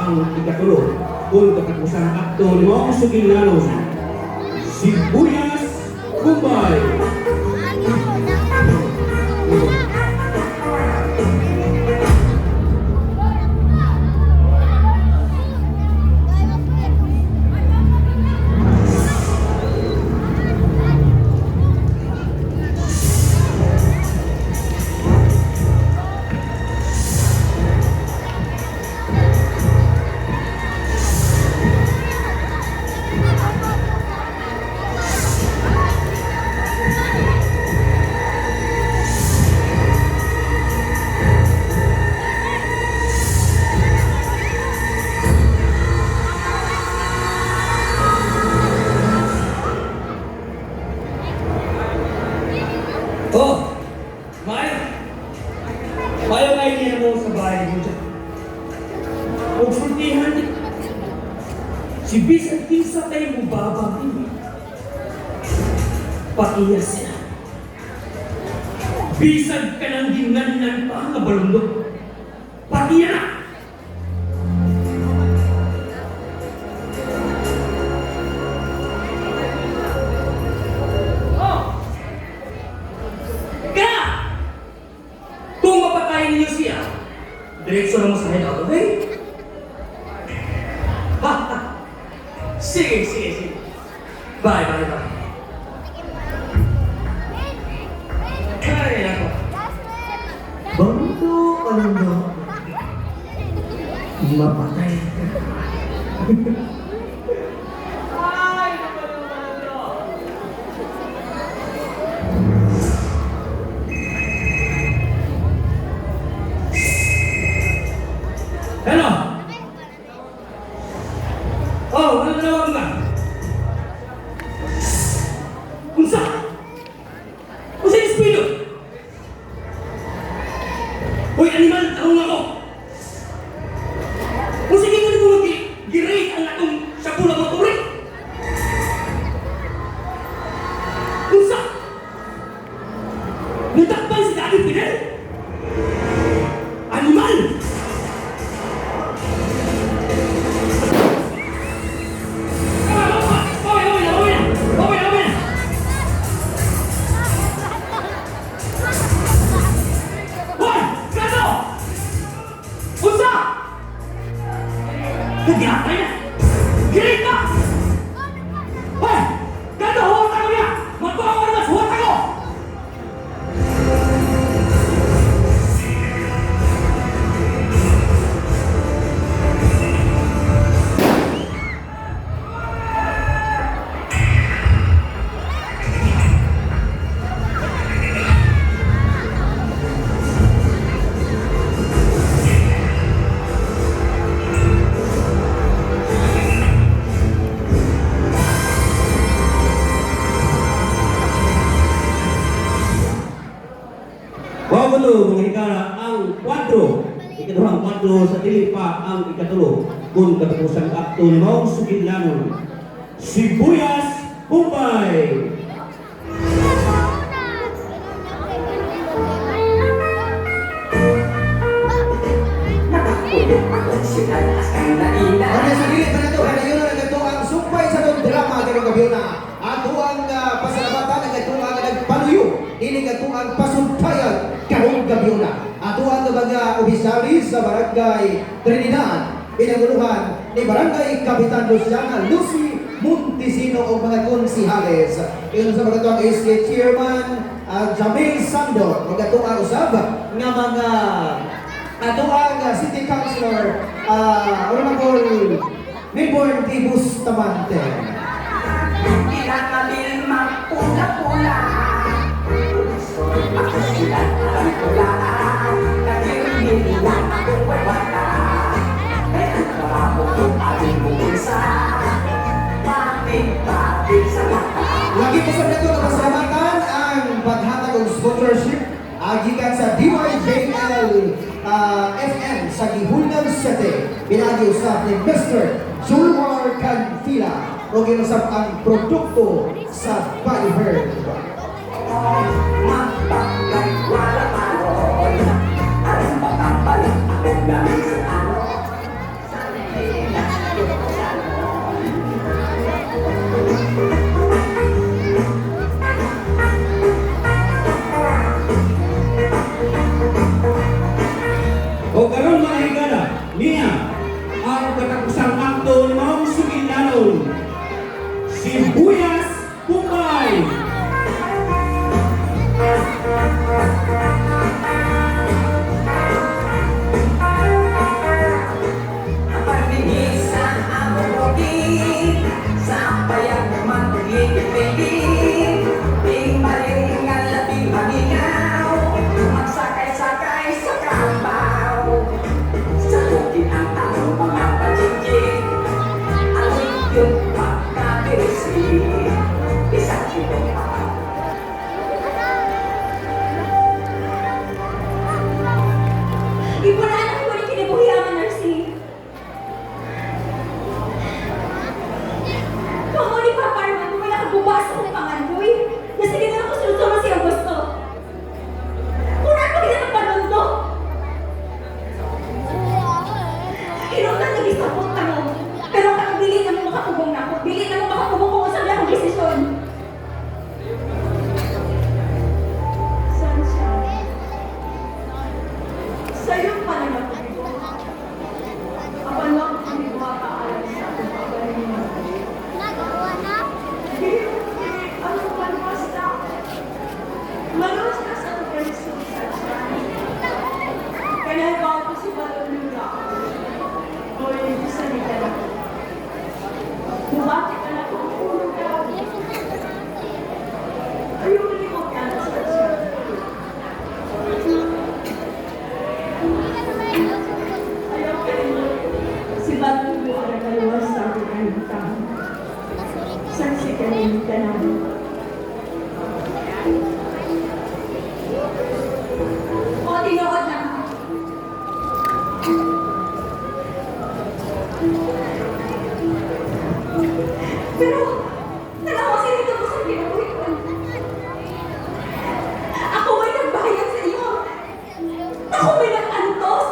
ang ikatulo kung katapusan akto limang sugilanon. Sibuyas Kumbay. Oh! Maya! Maya nga hindi na mo sa bahay mo dyan. Huwag sultihan niya. Si Bisan Kinsa tayo mo babagin. Pakiya siya. Bisag ka ng ginganan pa nga balundok. Pakiya na! Kung mapatayin niyo siya, diretso na mo sa head out, okay? Sige, sige, sige. Bye, bye, bye. Ay, ako. Banto ka lang ba? Mapatay ka. Ay, naman. Hello? Oh, ano nawag nga? Unsa? Unsa yung speedo? Hoy, animal, taong ako! Kung sige mo mo mag-girate ang atong sakula maturi? Unsa? Natakpan si Daddy Fidel? Animal! Nagyapay na! Girit ka! Hoy! Ganda, huwag ako niya! Magbawa ka naman, huwag ako! Wawalo, mga higala, ang 4. Ikaduhang 4 sa dili pa ang ikatulo. Kung katapusan akto limang sugilanon. Sibuyas Kumbay. Ano sa dili pa na ito, kaya yun ang ito ang sumpay sa itong drama karong gabi na. Ato ang pasalamatan ang ito ang nagpaluyo. Dili ka ito ang pasuntayan karong gabi na. Ato ang mga opisyalis sa Barangay Trinidad. Pinaguluhan ni Barangay Kapitan Luciana Lucy Montesino o mga konsihales. Yun sa mga itong SK Chairman Jamil Sandor. Mga ito ang usab nga mga ato ang City Councilor Honorable Milborn T. Bustamante. Pinakabil magpula-pula. Gusto'y makasilat ang pula. Naging lang akong wawata. Kaya ang trabaho kong ating bukisa. Patig-patig sa mata. Lagi po sa nato na pasalamatan ang paghatag ng sponsorship gikan sa DYJL FM sa Gihulgan City. Binagi usap ni Mr. Julmar Canfila o ginusap ang produkto sa Baliher. Magpapagay wala maroon. Ang pagpapalit akong gamit sa ano. niya ang katapusang akto ni Maong Sugidlanon, Sibuyas Pumbay. Pagbihisan ang bukid, sampayan naman tigil-tigil, ting malingal at ting maningaw, magsakay-sakay sa kabaw. Sa bukid ang tanong mga paligid, ang yung pagkabirisi, isang kilo pa. Ipulaan ako ni kinabuhi ang nursing. Kamu ni Papa Armando, may nakabubasa kong pangandoy. Nasige na ako sunod-sunod si Augusto. Kung ano kita nagpanundo? Inutan na gisapot ka mo. Pero kung dili na mo makakubong na ako, dili na mo makakubong kung sabi akong desisyon. Sunshine. Sa'yo pa naman ako dito. Apan lang ako hindi makakaalam sa aking pagaling mo. Ano pa naman sa malos ka sa organisasyon sa Sunshine. Kaya bago si Balolula. O hindi sa nila na. Bumati ka na kung ulo ka. Ayaw hindi mo ka na sa Ayaw ka rin. Si Balolula ang nagkalawas sa aking kanyang tao. Saksi ka rin ka namin. O, tinuod na. Pero, nalawasin ito mo sa pinabuhi ko. Ako may nagbayad sa iyo. Ako may nag-antos.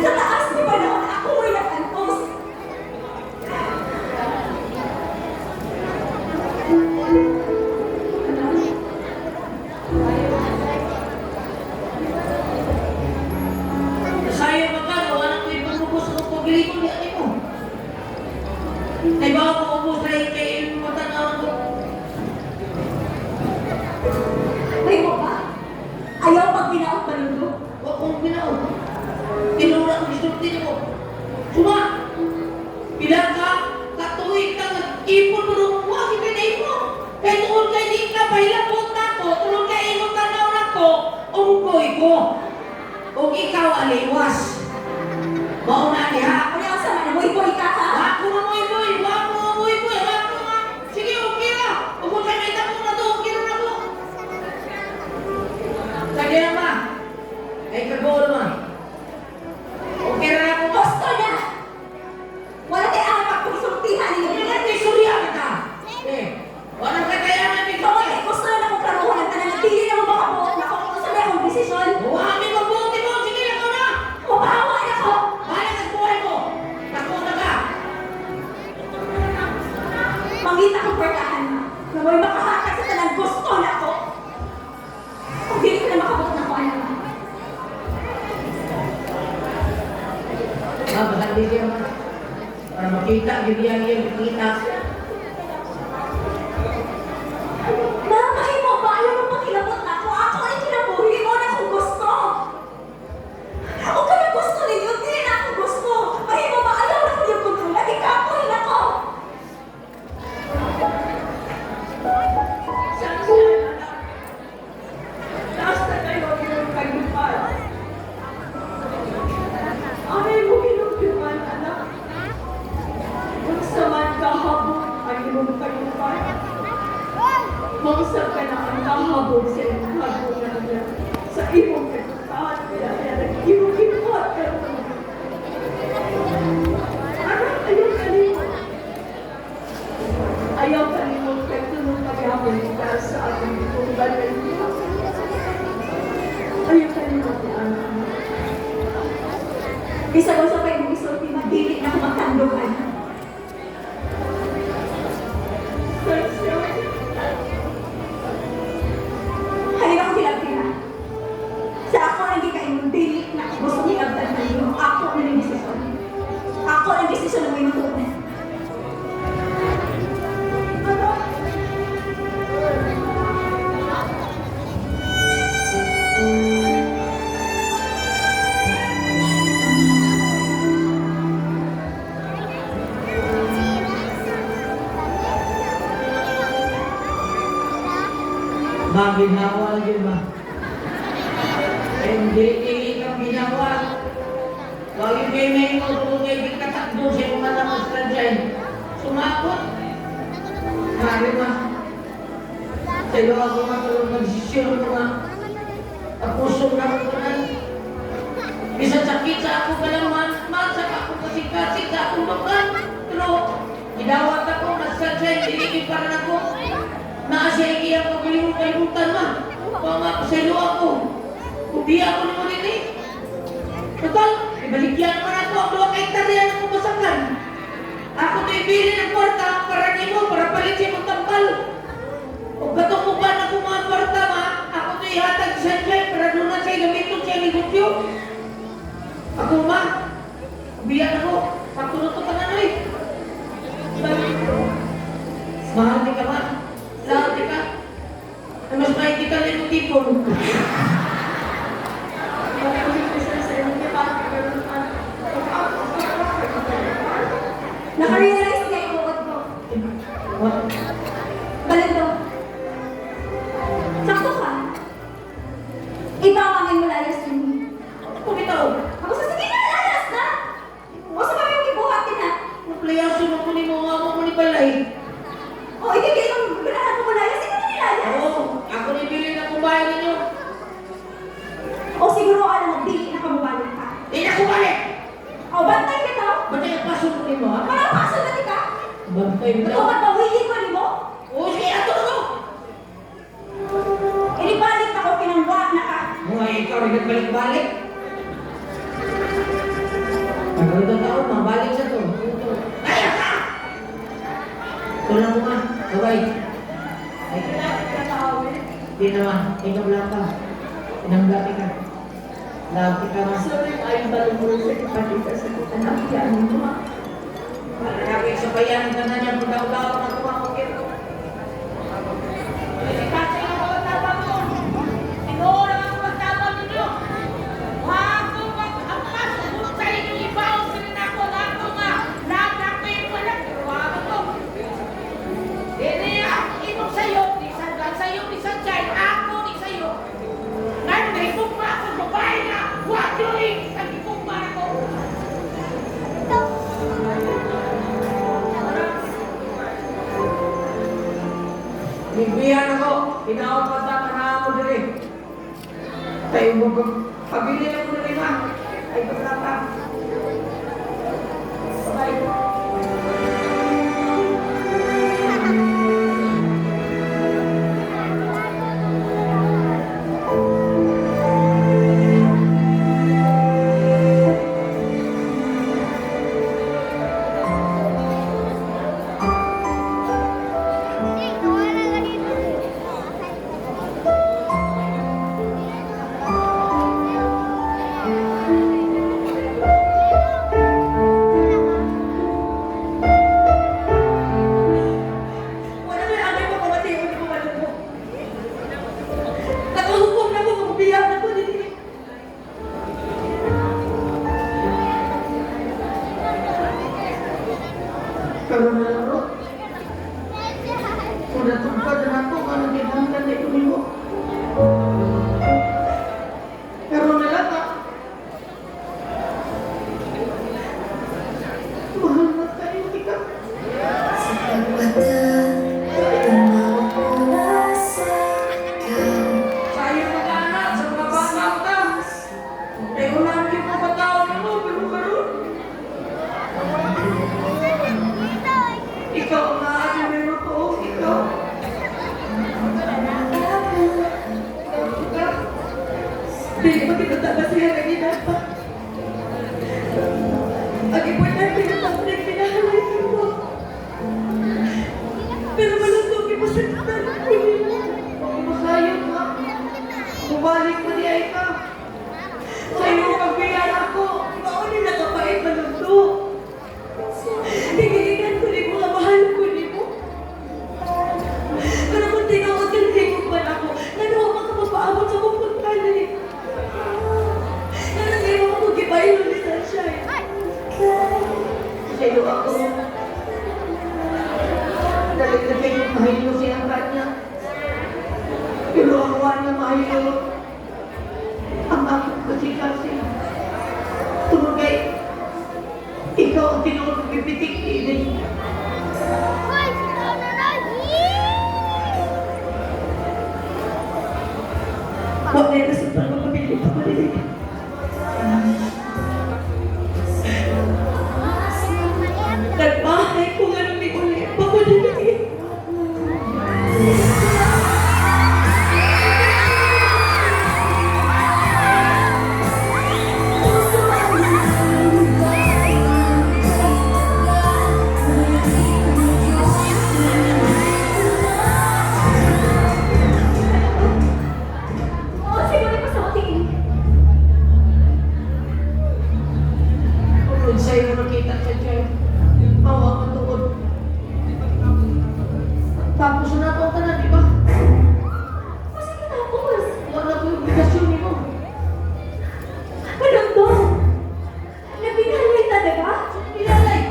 Sa taas ni panahon, ako may nag-antos. Saya maka wala ko ipagubos ko pagilito ni ate mo. Ay baka ko ubos kay matanawan ko. May mo ba? Ayaw pag binaot panundo? Huwag kong binaon. Tinura ko disulti mo. Suma! Bilang ka, katuwid ka, ipon mo nung huwag ibinay mo. Kaya tuon kay di ka, pahilapot na ko, tuon kay imong tanaw na ko, ungkoy ko. O ikaw aliwas. Mauna niya. Ano ang sama na boy-boy ka ha? Wag mo mamoy-moy, wag mo mamoy-moy, wag mo nga. Sige, okay na. Huwag mo kayo may tapos na to, okay na na to. Sige na ma. Ay kagol ma. Okay na na po. Gusto niya! Wala tayo ang pagpagsultihan niyo. Hindi na tayo surya kita. Eh, walang kakayanan ng Ikaw ay gusto na akong karuhan ng tanan. Hindi na mo makabuot na kung sabi akong desisyon. Huwag mo mabuti mo. Sige na ko na. Mabahawa na ako! Bahala ka sa buhay mo. Tako na ka. Mangita kong pertahan na. Na may makahakas sa tanan. Gusto na ako. Kung hindi ko na makabuot na ako, anak. Bakit di siya ma? Para makita, bigyan niya makita. Namahin mo ba? Ayaw mo pakilabot na ako. Ako ay kinabuhi mo na kung gusto. O kaya gusto ninyo, hindi na ako gusto. Mahin mo ba? Ayaw na ko yung kontrol. Ikapoy na ko. Sunshine, anak. Taas na kayo yung kayupan. Anay mo kinukuman, anak. Kung saman kahabot, ay mong kayupan. Kung Maginawa yun ba? Hindi ikaw ginawa. Lagi may mo tulungay di katakbo siya kung matapos ka dyan. Sumakot. Sabi ba? Sa'yo ako matulong nagsisiro mga tapusong na ko na. Bisa sakit sa ako kalaman, sa ako kasik-kasik sa akong lukan. Pero gidawat ako, nagsadya, iligid para na ko. Naasya iyang pagkalimutan na. Pangapasalo ako. Kubi ako naman rin eh. Total, ibaligyan naman ako. Ang 2 hektarya na kumasakan. Ako na ibili ng kwarta para nimo, para palit siya mong tambal. Kung katong mo ba na kung mga kwarta ma, ako na ihatag siya dyan para doon na siya gamitin siya negosyo. Ako ma, kubiyan ako. Pagtunod ka na eh. Mahal di ka ma. Lahat di ka. Mas may kita na yung tipon. Nakarealize niya yung bukod ko. Balito. Sakto ka. Itawagin mo layas yun. Kung ito, Ako sa sige na, layas na. O sa kami yung ibuhatin na. naplayaso mo ni mo nga mo ni balay. O ibigay kang binahan mo layas, ikaw na nilayas. Oo, ako na ibili na kumain ninyo. O siguro alam mo, dili na kamubalik ka. Hindi na kumalik! O bantay ka to. Ba't yung paso mo ni mo ha? Parang paso na di ka. Bantay mo Ito ba't mawili ko ni mo? Oo, sige, ato na. Inibalik ako, pinangwa na ka. Mga ikaw rin nagbalik-balik. Pagkakita tao, mabalik sa to. Kaya ka! Tulang mo nga, babay. Ay, di naman, ikaw lang ka. Pinanggati ka. Lagi ka nga. Sorry, ay balong mo sa ipatita sa kita na kiyanin mo. Para lagi sa bayan ka na niya, pagdaw-daw na kumakakit. Kasi ang mga tama mo, inuura ang pagtama ninyo. Wago mag-ampas, sa inyong ibaw, sila ako, ako nga, lahat ko yung wala, wago ko. Hindi ito sa'yo, di sa'yo, di sa'yo, ako, di sa'yo. Ngayon, naipong pa ako, babae na, wago eh, nagipong pa ako. Bigbihan ako, tinawag pa sa panahon mo dali. Tayo mo ba? Pabili ako na rin ha. Ay, basta pa. Bye. Wala na amay mo kumati, hindi ko malungkot. Nakahukom na ko, mabiyak na ko, hindi. Karoon na lang ro. Kung natungkad na ako, ano ginangkan na ito mo? Karoon na lang ha. Mahal na tayo, ikaw. Sayang mag-anak sa mga bata ka. Eh, wala naman yung kapatawag mo, pero karoon. Ikaw ang maaari mo ko, ikaw. Hindi ko tinataba siya na ginapa. Ang importante na pag pinahalay mo. Pero malungkot ko sa kitan ko nila. Masayang ka. Bumalik mo niya ikaw. Sa'yo ang biyan ako. Mauni na kapait malungkot. Higilingan ko ni mo, mahal ko ni mo. Pero kung tinawag ka na ko pa ako, nanuwa ka mapaabot sa pupunta na eh. Nanagay mo ako gibayo ni Sunshine. Sa'yo ako. Dali-dali yung mahilo siyang kanya. Pero Luawan na mayo. Ang akong kasi tumagay. Ikaw ang tinulong pipitik ini. Huwag na yung sa pagpapili pa palilig. Nagbahay ko nga nung di ulit. Papalilig. Kung sa'yo nakita siya dyan, mawa ka doon. Tapos na ito ka na, di ba? Kasi tapos, wala ko yung obligasyon mo. Walang doon. Nabinalay talaga? Binalay!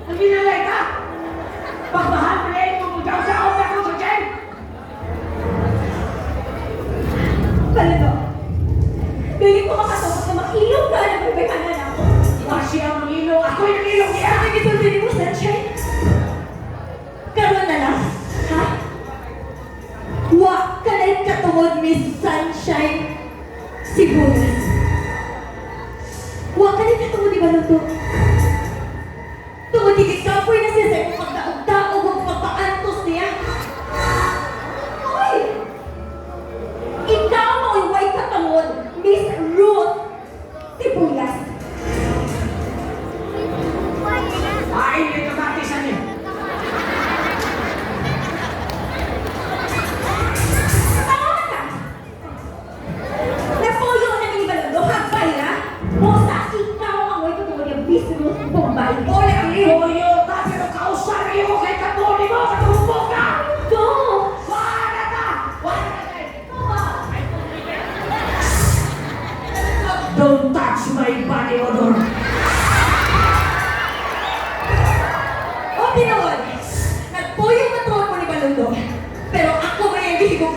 Nabinalay ka! Pagmahal mo rin mo daw sa ako na sa dyan! Talaga. Galing ko makatakot na makilog ka na pagkakanan ako. Kasi ang ilong, ako yung ilong niya! Ang itulbili mo, sunshine? Karoon na lang, ha? Wa ka na yung katungod, Miss Sunshine. Sibuyas. Wa ka na yung katungod, di ba, Luto? Tungod, di kapoy na siya sa iyong pagdaog-daog o pagpaantos niya. Hoy! Ikaw mo yung white katungod, Miss Ruth Sibuyas. Ay, may kabatisan niya! Tama ka! Napuyo na ni Balolo, hagbay na? Bosa, ikaw ang way tutulog yung business Bombay. O, laki! Toyo, tapi no kausari mo kay Katoni mo, katulog ka! Go! Wala ka! Wala ka! Don't touch my body odor! O, tinood! Nagpuyo na tuwag mo ni Balolo. Pero ako ba yung gihigong...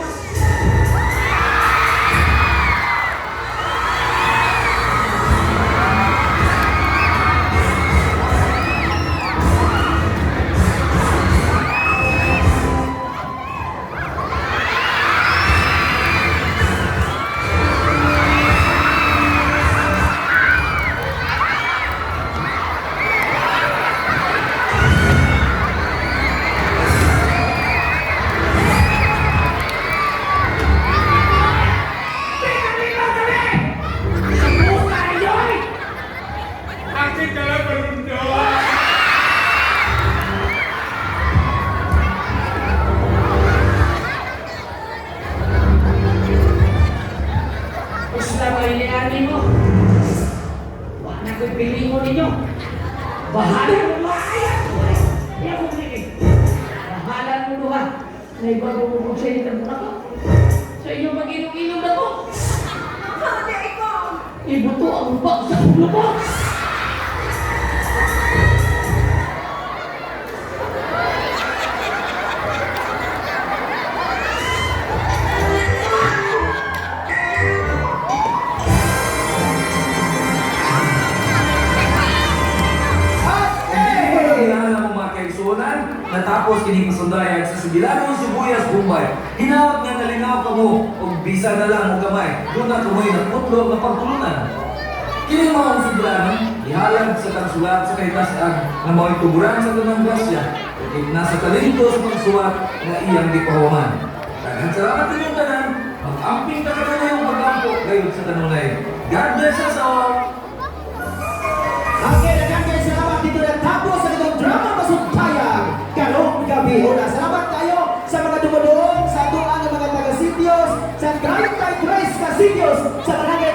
Gusto ko ilianin mo. Wala na ko'y piling mo ninyo. Bahala mo makaya ko eh. Kaya ko piling. Bahala mo doon. Naibago mo sa inyo na ko. Sa inyo mag-ilong-ilong na ko. Hati ikaw! Ibuto ang bag sa ulo ko. Kailangan mo mga kaigsunan, natapos kining pasundayag sa Subilano, Sibuyas, Bombay. Hinawag nga nalinaw ka mo, o bisa na lang mo gamay. Doon na kumoy na putlog na pagtulunan. Kining mga Subilano, ihalag sa tagsulat sa kahitasan na mga ituburan sa tanang grasya. Nasa talento sa pagsulat na iyang gipahuman. Daghang salamat ninyong tanan, mag-amping ka na yung pag-ampo gayon sa tanunay. God bless us all! Again, salamat dito na tapos sa itong drama Pasugtayan karong gabi. Una, salamat tayo sa mga dumudoon, sa tuan ng mga taga-sitios, sa 33 ka-sitios, sa barangay